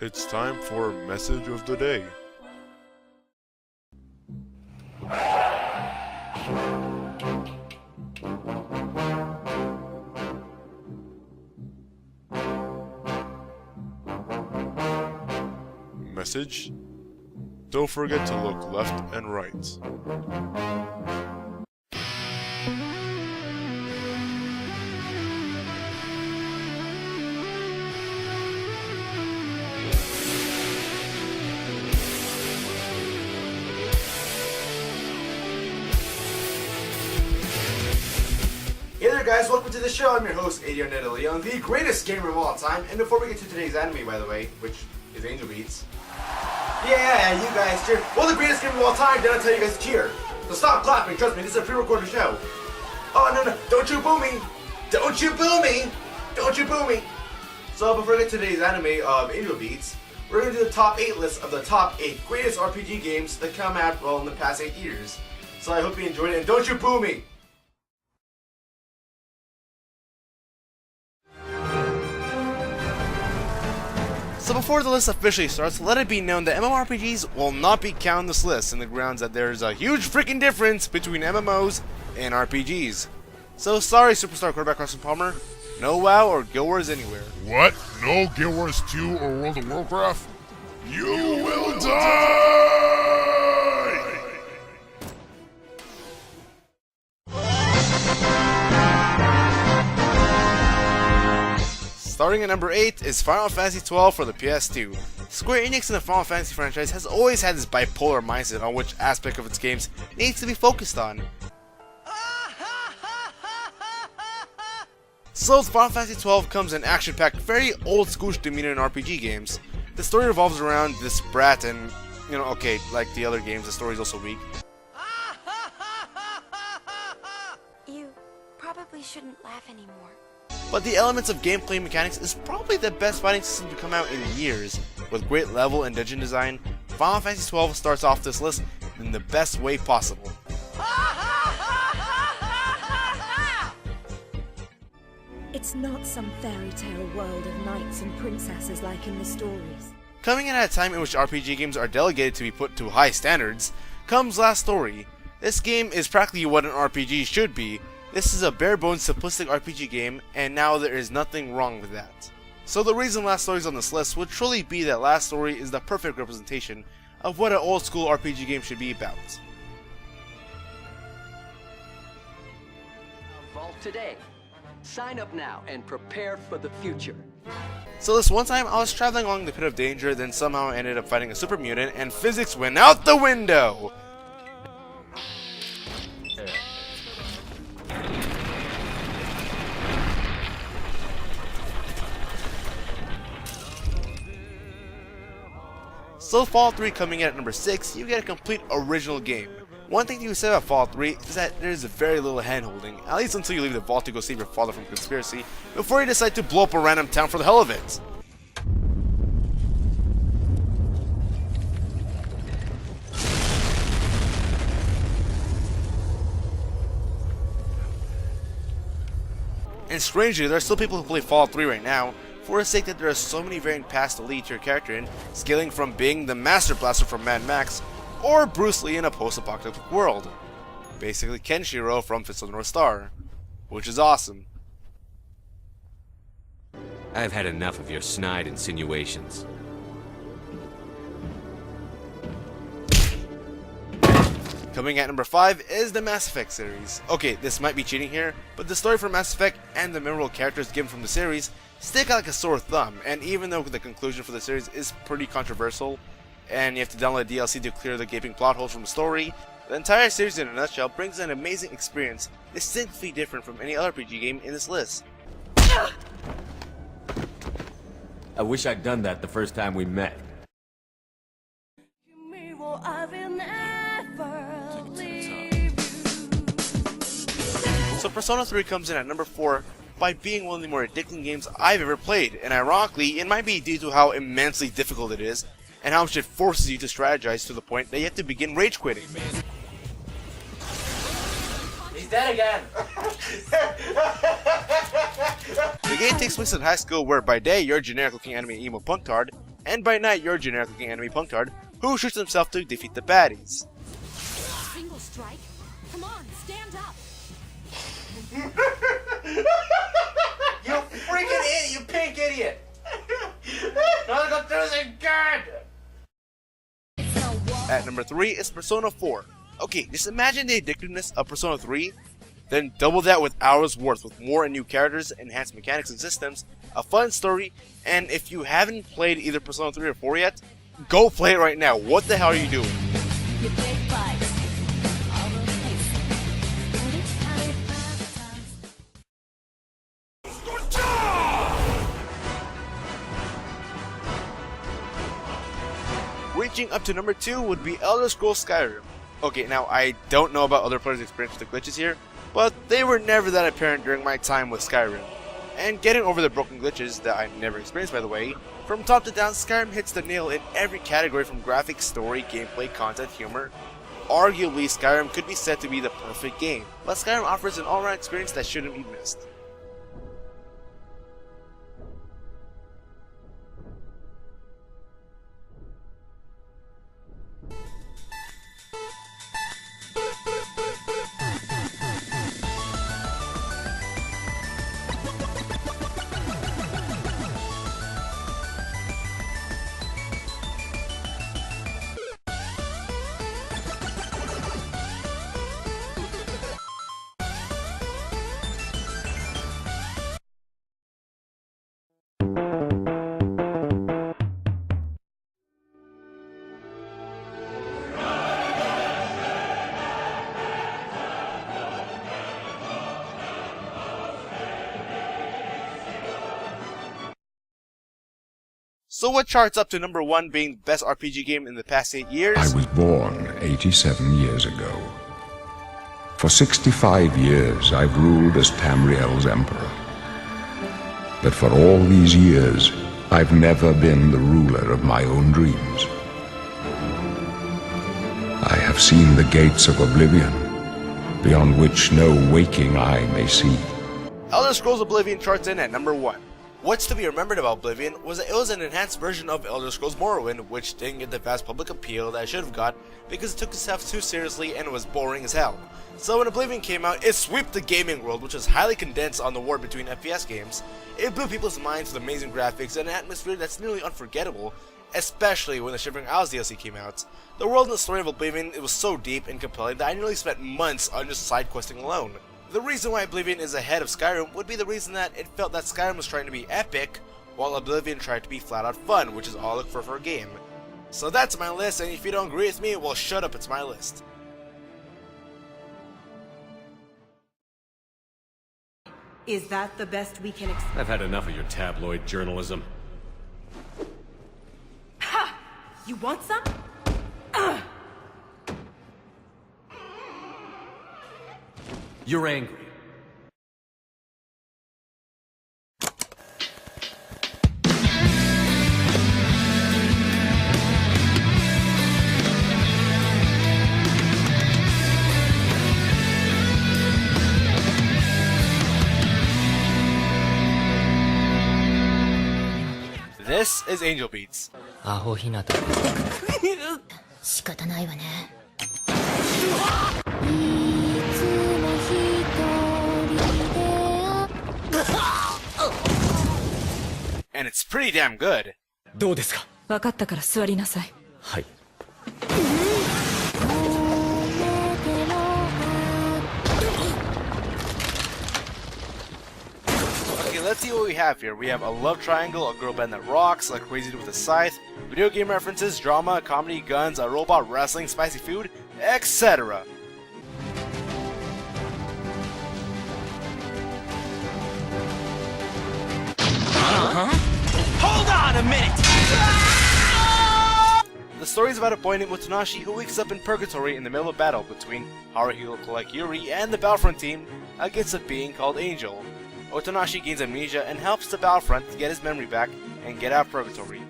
It's time for Message of the Day. Message: don't forget to look left and right. Hey there guys, welcome to the show. I'm your host, TheADshow, the greatest gamer of all time. And before we get to today's anime, by the way, which is Angel Beats. Yeah, you guys cheer. Well, the greatest gamer of all time, did I tell you guys to cheer? So stop clapping, trust me, this is a pre-recorded show. Oh, no, don't you boo me. Don't you boo me. Don't you boo me. So before we get to today's anime of Angel Beats, we're going to do the top 8 list of the top 8 greatest RPG games that come out, well, in the past 8 years. So I hope you enjoyed it, and don't you boo me. So before the list officially starts, let it be known that MMORPGs will not be counted in this list, in the grounds that there's a huge freaking difference between MMOs and RPGs. So sorry, Superstar Quarterback Carson Palmer, no WoW or Guild Wars anywhere. What? No Guild Wars 2 or World of Warcraft? You will die! Starting at number 8 is Final Fantasy XII for the PS2. Square Enix in the Final Fantasy franchise has always had this bipolar mindset on which aspect of its games needs to be focused on. So with Final Fantasy XII comes an action-packed, very old-school demeanor in RPG games. The story revolves around this brat and, okay, like the other games, the story is also weak. You probably shouldn't laugh anymore. But the elements of gameplay mechanics is probably the best fighting system to come out in years. With great level and dungeon design, Final Fantasy XII starts off this list in the best way possible. It's not some fairy tale world of knights and princesses like in the stories. Coming in at a time in which RPG games are delegated to be put to high standards, comes Last Story. This game is practically what an RPG should be. This is a bare-bones simplistic RPG game, and now there is nothing wrong with that. So the reason Last Story is on this list would truly be that Last Story is the perfect representation of what an old-school RPG game should be about. Vault today. Sign up now and prepare for the future. So this one time I was traveling along the Pit of Danger, then somehow I ended up fighting a super mutant, and physics went out the window! So Fallout 3 coming in at number 6, you get a complete original game. One thing to say about Fallout 3 is that there's very little hand-holding, at least until you leave the vault to go save your father from conspiracy, before you decide to blow up a random town for the hell of it. And strangely, there are still people who play Fallout 3 right now, for the sake that there are so many varying paths to lead to your character in, scaling from being the Master Blaster from Mad Max, or Bruce Lee in a post-apocalyptic world. Basically Kenshiro from Fist of the North Star, which is awesome. I've had enough of your snide insinuations. Coming at number 5 is the Mass Effect series. Okay, this might be cheating here, but the story for Mass Effect and the memorable characters given from the series stick out like a sore thumb, and even though the conclusion for the series is pretty controversial, and you have to download DLC to clear the gaping plot holes from the story, the entire series in a nutshell brings an amazing experience distinctly different from any other RPG game in this list. I wish I'd done that the first time we met. So Persona 3 comes in at number 4 by being one of the more addicting games I've ever played, and ironically, it might be due to how immensely difficult it is, and how much it forces you to strategize to the point that you have to begin rage quitting. He's dead again! The game takes place in high school where by day you're a generic looking anime emo punktard, and by night you're a generic looking enemy punktard who shoots himself to defeat the baddies. Single strike? Come on, stand up! You freaking idiot! You pink idiot! Don't go through this again! At number 3 is Persona 4. Okay, just imagine the addictiveness of Persona 3, then double that with hours worth with more and new characters, enhanced mechanics and systems, a fun story, and if you haven't played either Persona 3 or 4 yet, go play it right now. What the hell are you doing? Reaching up to number 2 would be Elder Scrolls Skyrim. Okay, now I don't know about other players' experience with the glitches here, but they were never that apparent during my time with Skyrim. And getting over the broken glitches that I never experienced by the way, from top to down Skyrim hits the nail in every category from graphics, story, gameplay, content, humor. Arguably Skyrim could be said to be the perfect game, but Skyrim offers an all-round experience that shouldn't be missed. So what charts up to number 1 being the best RPG game in the past 8 years? I was born 87 years ago. For 65 years I've ruled as Tamriel's emperor. But for all these years, I've never been the ruler of my own dreams. I have seen the gates of oblivion, beyond which no waking eye may see. Elder Scrolls Oblivion charts in at number 1. What's to be remembered about Oblivion was that it was an enhanced version of Elder Scrolls Morrowind, which didn't get the vast public appeal that it should have got because it took itself too seriously and was boring as hell. So when Oblivion came out, it swept the gaming world, which was highly condensed on the war between FPS games. It blew people's minds with amazing graphics and an atmosphere that's nearly unforgettable, especially when the Shivering Isles DLC came out. The world and the story of Oblivion, it was so deep and compelling that I nearly spent months on just side questing alone. The reason why Oblivion is ahead of Skyrim would be the reason that it felt that Skyrim was trying to be epic, while Oblivion tried to be flat out fun, which is all I look for a game. So that's my list, and if you don't agree with me, well shut up, it's my list. Is that the best we can expect? I've had enough of your tabloid journalism. Ha! You want some? You're angry. This is Angel Beats. アホひなた。仕方ないわね。 And it's pretty damn good. どうですか？分かったから座りなさい。はい。 Okay, let's see what we have here. We have a love triangle, a girl band that rocks, a crazy dude with a scythe, video game references, drama, comedy, guns, a robot, wrestling, spicy food, etc. Hold on a minute! The story is about a boy named Utanashi who wakes up in Purgatory in the middle of battle between Haruhiko like Yuri and the Battlefront team against a being called Angel. Utanashi gains amnesia and helps the Battlefront to get his memory back and get out of Purgatory.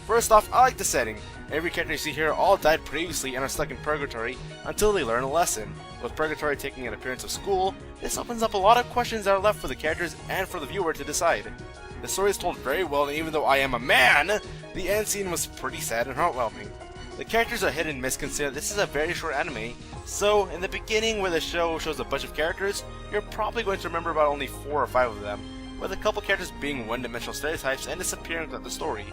First off, I like the setting. Every character you see here all died previously and are stuck in Purgatory until they learn a lesson. With Purgatory taking an appearance of school, this opens up a lot of questions that are left for the characters and for the viewer to decide. The story is told very well, and even though I am a man, the end scene was pretty sad and heartwarming. The characters are hit and miss considering this is a very short anime, so in the beginning where the show shows a bunch of characters, you're probably going to remember about only 4 or 5 of them, with a couple characters being one-dimensional stereotypes and disappearing throughout the story.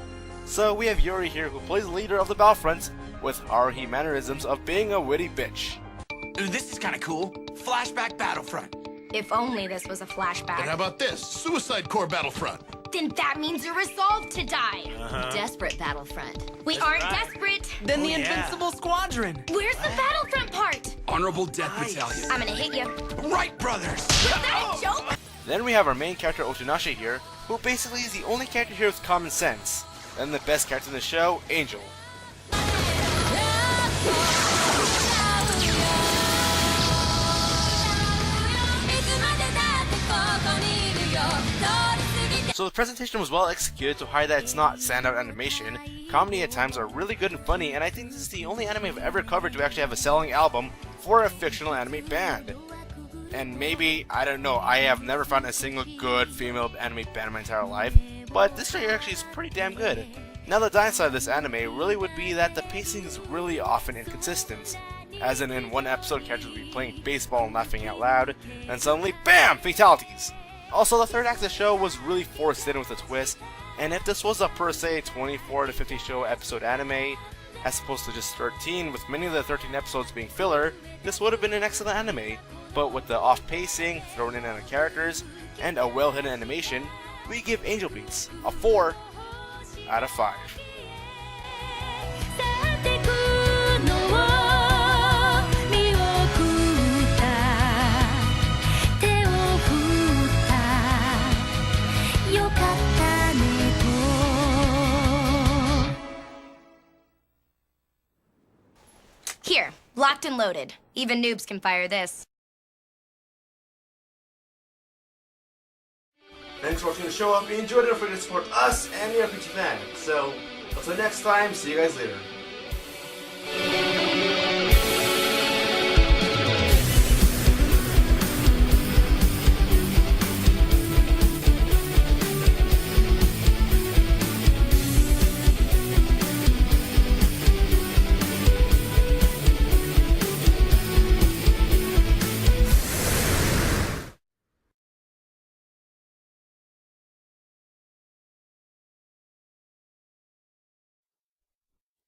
So we have Yuri here who plays the leader of the Battlefront, with Haruhi mannerisms of being a witty bitch. Ooh, this is kinda cool. Flashback Battlefront. If only this was a flashback. And how about this? Suicide Core Battlefront. Then that means you're resolved to die. Desperate Battlefront. We aren't desperate. Then the Invincible Squadron. Where's the Battlefront part? Honorable Death Battalion. I'm gonna hit you. Right, brothers. Was that a joke? Then we have our main character Otonashi here, who basically is the only character here with common sense. Then the best character in the show, Angel. So the presentation was well executed to hide that it's not standout animation. Comedy at times are really good and funny, and I think this is the only anime I've ever covered to actually have a selling album for a fictional anime band. And maybe, I don't know, I have never found a single good female anime band in my entire life, but this figure actually is pretty damn good. Now the downside of this anime really would be that the pacing is really often inconsistent. As in one episode, characters will be playing baseball and laughing out loud, and suddenly, BAM! Fatalities! Also, the third act of the show was really forced in with a twist, and if this was a per se 24 to 50 show episode anime, as opposed to just 13, with many of the 13 episodes being filler, this would have been an excellent anime. But with the off pacing, thrown in on the characters, and a well hidden animation, we give Angel Beats a 4 out of 5. Here, locked and loaded. Even noobs can fire this. Thanks for watching the show. If you enjoyed it, don't forget to support us and the RPG fan. So, until next time, see you guys later.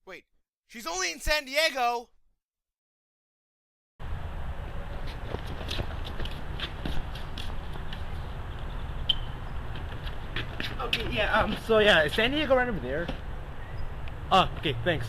Wait, she's only in San Diego! Okay, yeah, so yeah, is San Diego right over there? Oh, okay, thanks.